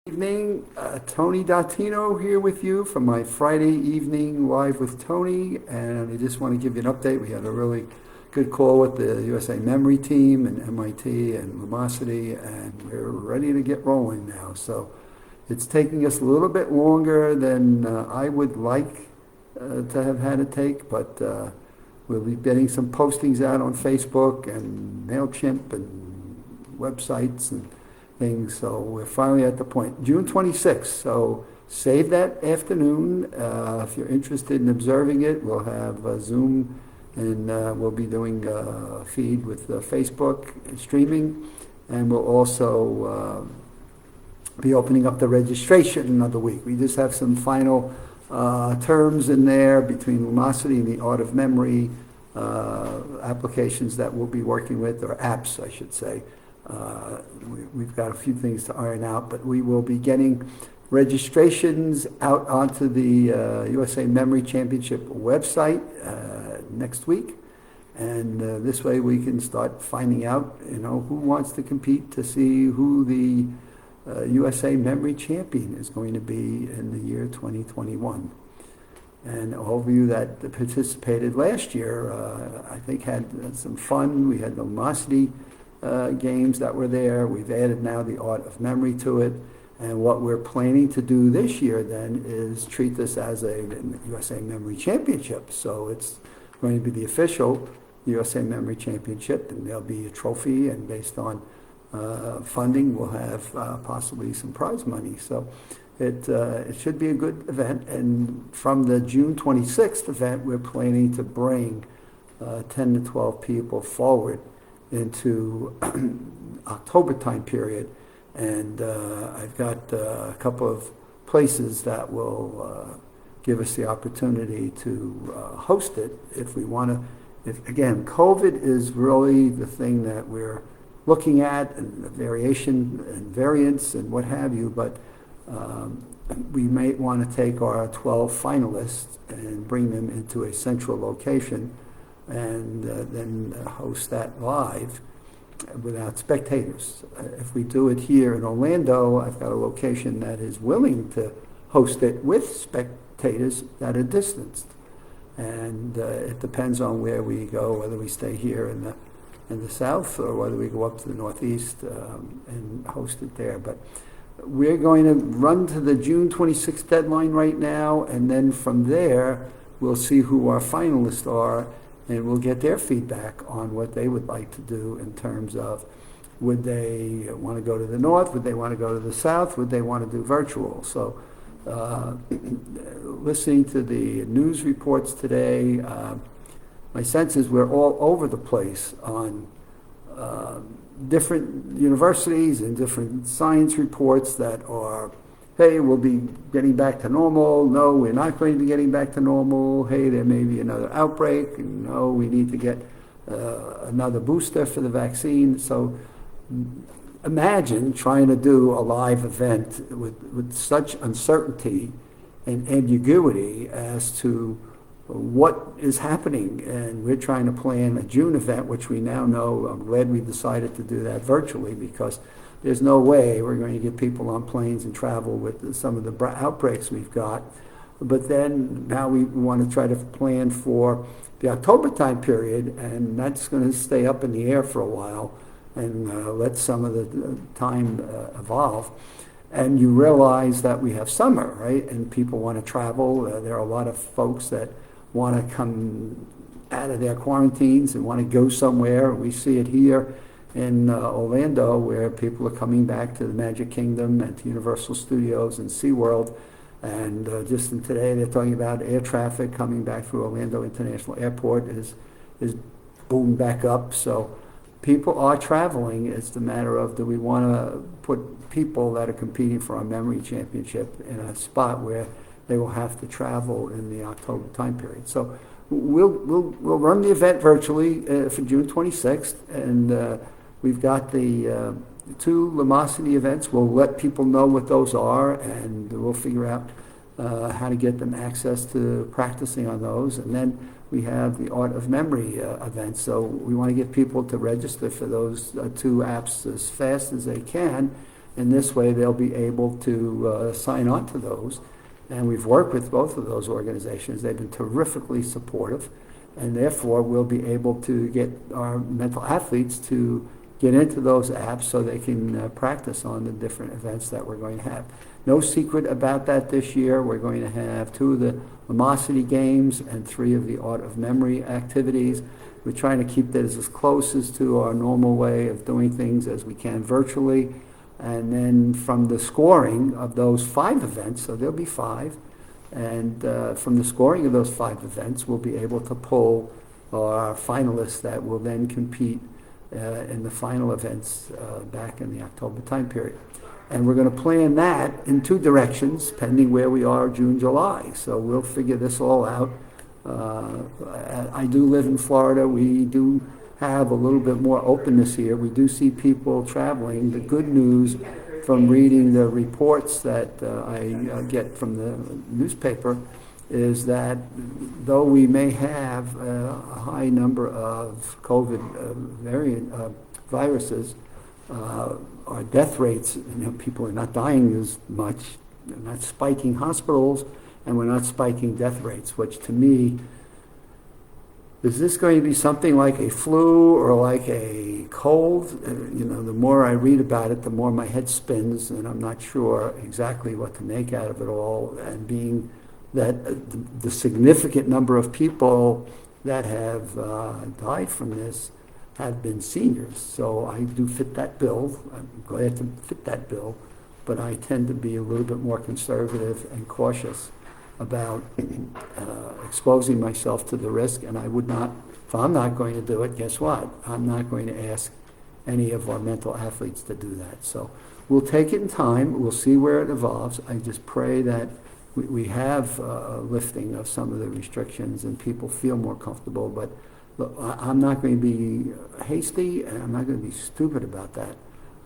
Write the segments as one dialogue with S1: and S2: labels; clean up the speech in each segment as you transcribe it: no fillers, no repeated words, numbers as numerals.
S1: Evening, Tony Dottino here with you from my Friday evening live with Tony, and I just want to give you an update. We had a really good call with the USA Memory team and MIT and Lumosity, and we're ready to get rolling now. So it's taking us a little bit longer than I would like to have had it take, but we'll be getting some postings out on Facebook and MailChimp and websites and things. So we're finally at the point. June 26th. So save that afternoon. If you're interested in observing it, we'll have Zoom, and we'll be doing a feed with Facebook streaming, and we'll also be opening up the registration another week. We just have some final terms in there between Lumosity and the Art of Memory applications that we'll be working with, or apps, I should say. We've got a few things to iron out, but we will be getting registrations out onto the USA Memory Championship website next week, and this way we can start finding out, who wants to compete to see who the USA Memory Champion is going to be in the year 2021. And all of you that participated last year, I think had some fun. We had the Lumosity games that were there. We've added now the Art of Memory to it. And what we're planning to do this year then is treat this as a USA Memory Championship. So it's going to be the official USA Memory Championship, and there'll be a trophy, and based on funding, we'll have possibly some prize money. So it should be a good event. And from the June 26th event, we're planning to bring 10 to 12 people forward into October time period, and I've got a couple of places that will give us the opportunity to host it if we want to. Again, COVID is really the thing that we're looking at, and the variation and variants and what have you, but we may want to take our 12 finalists and bring them into a central location, and then host that live without spectators. If we do it here in Orlando, I've got a location that is willing to host it with spectators at a distance. And it depends on where we go, whether we stay here in the south or whether we go up to the northeast and host it there. But we're going to run to the June 26th deadline right now, and then from there we'll see who our finalists are, and we'll get their feedback on what they would like to do in terms of, would they want to go to the north, would they want to go to the south, would they want to do virtual. So listening to the news reports today, my sense is we're all over the place on different universities and different science reports that are, hey, we'll be getting back to normal. No, we're not going to be getting back to normal. Hey, there may be another outbreak. No, we need to get another booster for the vaccine. So imagine trying to do a live event with such uncertainty and ambiguity as to what is happening. And we're trying to plan a June event, which we now know. I'm glad we decided to do that virtually, because there's no way we're going to get people on planes and travel with some of the outbreaks we've got. But then now we want to try to plan for the October time period, and that's going to stay up in the air for a while and let some of the time evolve. And you realize that we have summer, right? And people want to travel. There are a lot of folks that want to come out of their quarantines and want to go somewhere. We see it here in Orlando, where people are coming back to the Magic Kingdom and to Universal Studios and SeaWorld. And just today they're talking about air traffic coming back through Orlando International Airport is boomed back up. So people are traveling. It's the matter of, do we want to put people that are competing for our memory championship in a spot where they will have to travel in the October time period. So we'll run the event virtually for June 26th, and we've got the two Lumosity events. We'll let people know what those are, and we'll figure out how to get them access to practicing on those. And then we have the Art of Memory event. So we want to get people to register for those two apps as fast as they can. in this way they'll be able to sign on to those. And we've worked with both of those organizations. They've been terrifically supportive, and therefore we'll be able to get our mental athletes to get into those apps so they can practice on the different events that we're going to have. No secret about that this year. We're going to have 2 of the Lumosity games and 3 of the Art of Memory activities. We're trying to keep that as close as to our normal way of doing things as we can virtually. And then from the scoring of those 5 events, so there'll be 5, and from the scoring of those 5 events, we'll be able to pull our finalists that will then compete in the final events back in the October time period. And we're going to plan that in 2 directions, pending where we are June, July. So we'll figure this all out. I do live in Florida. We do have a little bit more openness here. We do see people traveling. The good news from reading the reports that I get from the newspaper is that though we may have a high number of COVID variant viruses, our death rates, people are not dying as much, they're not spiking hospitals, and we're not spiking death rates, which to me, is this going to be something like a flu or like a cold? The more I read about it, the more my head spins, and I'm not sure exactly what to make out of it all. And being that the significant number of people that have died from this have been seniors. So I do fit that bill. I'm glad to fit that bill, but I tend to be a little bit more conservative and cautious about exposing myself to the risk, and I would not, if I'm not going to do it, guess what? I'm not going to ask any of our mental athletes to do that. So we'll take it in time, we'll see where it evolves. I just pray that we have a lifting of some of the restrictions and people feel more comfortable, but look, I'm not going to be hasty, and I'm not going to be stupid about that.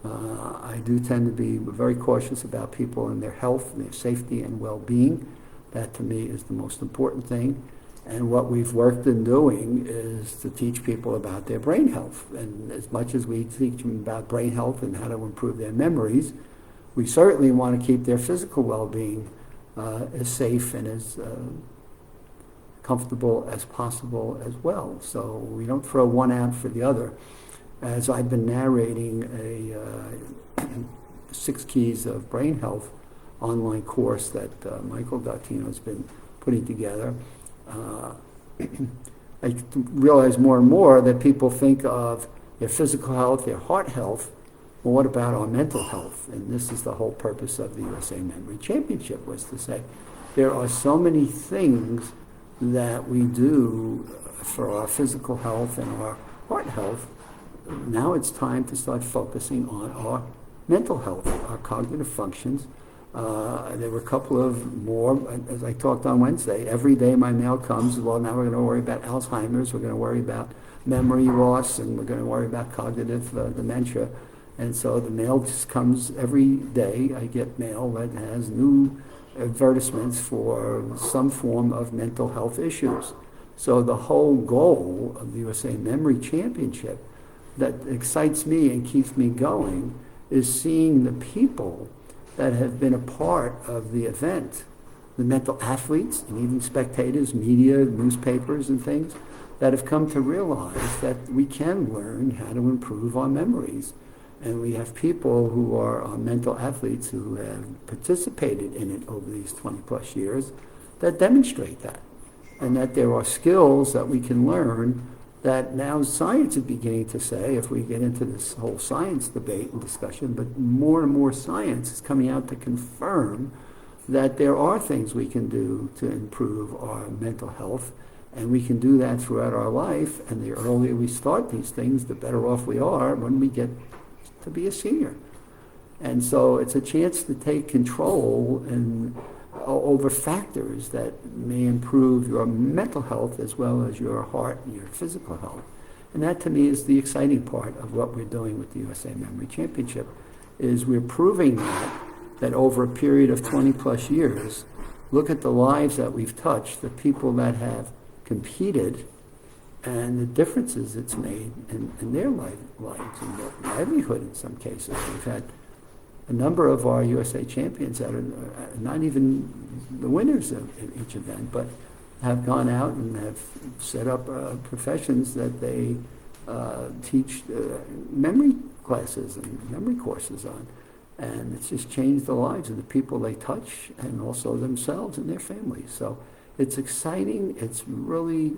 S1: I do tend to be very cautious about people and their health and their safety and well-being. That to me is the most important thing. And what we've worked in doing is to teach people about their brain health. And as much as we teach them about brain health and how to improve their memories, we certainly want to keep their physical well-being as safe and as comfortable as possible as well. So we don't throw one out for the other. As I've been narrating a 6 Keys of Brain Health online course that Michael Dattino has been putting together, I realize more and more that people think of their physical health, their heart health. Well, what about our mental health? And this is the whole purpose of the USA Memory Championship, was to say there are so many things that we do for our physical health and our heart health. Now it's time to start focusing on our mental health, our cognitive functions. There were a couple of more, as I talked on Wednesday. Every day my mail comes, well, now we're going to worry about Alzheimer's, we're going to worry about memory loss, and we're going to worry about cognitive dementia. And so the mail just comes every day. I get mail that has new advertisements for some form of mental health issues. So the whole goal of the USA Memory Championship that excites me and keeps me going is seeing the people that have been a part of the event, the mental athletes and even spectators, media, newspapers and things, that have come to realize that we can learn how to improve our memories. And we have people who are mental athletes who have participated in it over these 20 plus years that demonstrate that. And that there are skills that we can learn that now science is beginning to say, if we get into this whole science debate and discussion, but more and more science is coming out to confirm that there are things we can do to improve our mental health, and we can do that throughout our life, and the earlier we start these things, the better off we are when we get to be a senior. And so it's a chance to take control and over factors that may improve your mental health as well as your heart and your physical health. And that to me is the exciting part of what we're doing with the USA Memory Championship, is we're proving that over a period of 20 plus years, look at the lives that we've touched, the people that have competed, and the differences it's made in their lives and their livelihood in some cases. We've had a number of our USA champions that are not even the winners of each event, but have gone out and have set up professions that they teach memory classes and memory courses on. And it's just changed the lives of the people they touch and also themselves and their families. So it's exciting. It's really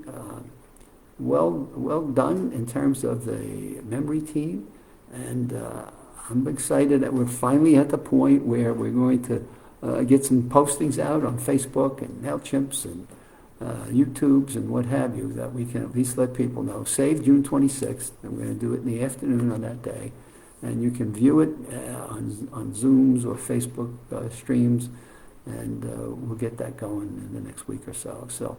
S1: well done in terms of the memory team. And I'm excited that we're finally at the point where we're going to get some postings out on Facebook and MailChimps and YouTubes and what have you, that we can at least let people know. Save June 26th, and we're going to do it in the afternoon on that day. And you can view it on Zooms or Facebook streams, and we'll get that going in the next week or so. So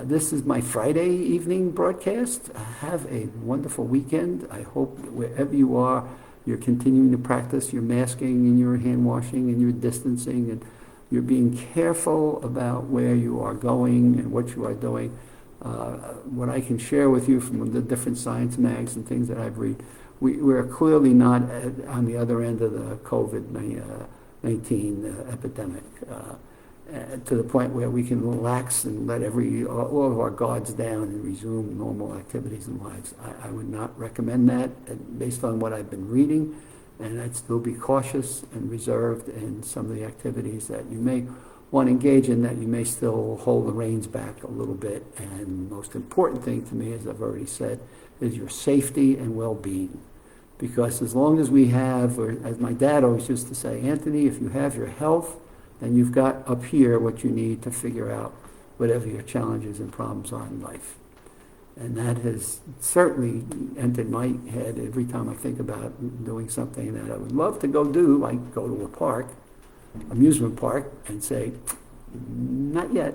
S1: this is my Friday evening broadcast. Have a wonderful weekend. I hope wherever you are, you're continuing to practice your masking and your hand washing and your distancing, and you're being careful about where you are going and what you are doing. What I can share with you from the different science mags and things that I've read, we're clearly not on the other end of the COVID-19 epidemic to the point where we can relax and let all of our guards down and resume normal activities and lives. I would not recommend that based on what I've been reading, and I'd still be cautious and reserved in some of the activities that you may want to engage in, that you may still hold the reins back a little bit. And the most important thing to me, as I've already said, is your safety and well-being. Because as long as we have, or as my dad always used to say, Anthony, if you have your health, then you've got up here what you need to figure out whatever your challenges and problems are in life. And that has certainly entered my head every time I think about doing something that I would love to go do, like go to a park, amusement park, and say, not yet.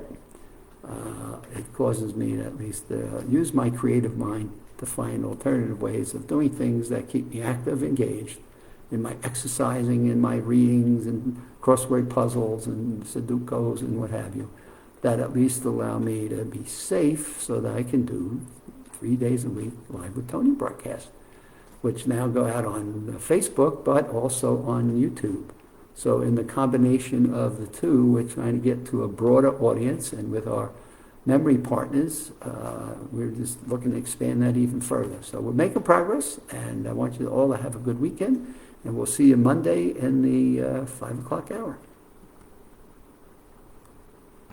S1: It causes me to at least use my creative mind to find alternative ways of doing things that keep me active, engaged in my exercising, in my readings and crossword puzzles and Sudokus and what have you, that at least allow me to be safe so that I can do 3 days a week Live with Tony broadcast, which now go out on Facebook, but also on YouTube. So in the combination of the two, we're trying to get to a broader audience, and with our memory partners, we're just looking to expand that even further. So we're making progress, and I want you all to have a good weekend, and we'll see you Monday in the 5 o'clock hour.